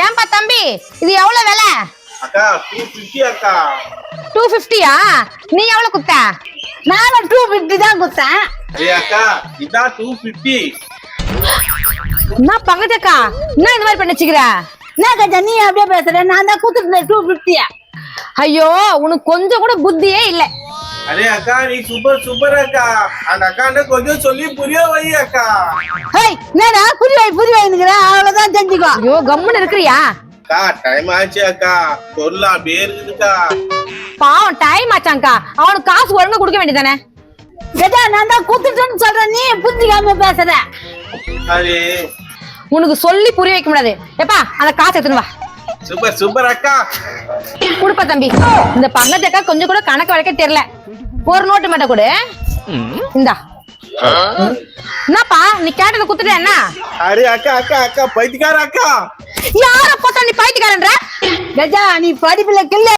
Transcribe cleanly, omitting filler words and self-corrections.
ஏன்பா தம்பி இது எவ்வளவு விலை? அக்கா 250 அக்கா. 250யா? நீ எவ்வளவு குத்த? நானும் 250 தான் குத்தேன். ஏய் அக்கா இதான் 250. என்ன பங்கஜக்கா என்ன இந்த மாதிரி பண்ணிச்சுக்கிற? என்ன கஜா நீ அப்படியே பேசுற? நான் தான் குத்துட்டேன் 250. ஐயோ உனக்கு கொஞ்சம் கூட புத்தியே இல்ல. அரே அக்கா நீ சூப்பர் அக்கா. அந்த அக்காண்ட கொஞ்சம் சொல்லி புரிய வை அக்கா. ஹேய் என்னடா புரி வைங்கற அவ்வளவுதான் தெரிஞ்சுக்கோ. ஐயோ கம்முன்னு இருக்கறியா? அக்கா டைம் ஆச்சு அக்கா. பொருள் அப்படியே இருக்குதுக்கா. பாவம் டைம் ஆச்சாங்கா. அவனுக்கு காசு ஒழுங்கா கொடுக்க வேண்டியதானே? கஜா நான் தான் குத்துட்டேன்னு சொல்றேன், நீ புரிஞ்சுக்காம பேசுற. அரே உனக்கு சொல்லி புரிய வைக்க முடியாது. எப்பா அந்த காசு எடுத்துன்னு வா. சூப்பர் அக்கா. குடுப்பா தம்பி. இந்த பங்கஜக்கா கொஞ்சம் கூட கணக்கு வழக்க தெரியல. ஒரு நோட்டு மட்டும் கொடு. இந்தா. என்னப்பா நீ கேட்டதை குத்துட்ட என்ன? அரே அக்கா பைத்தியக்கார அக்கா. யார போட்டா நீ பைத்தியக்காரன்ற? கஜா நீ படிப்புல கில்ல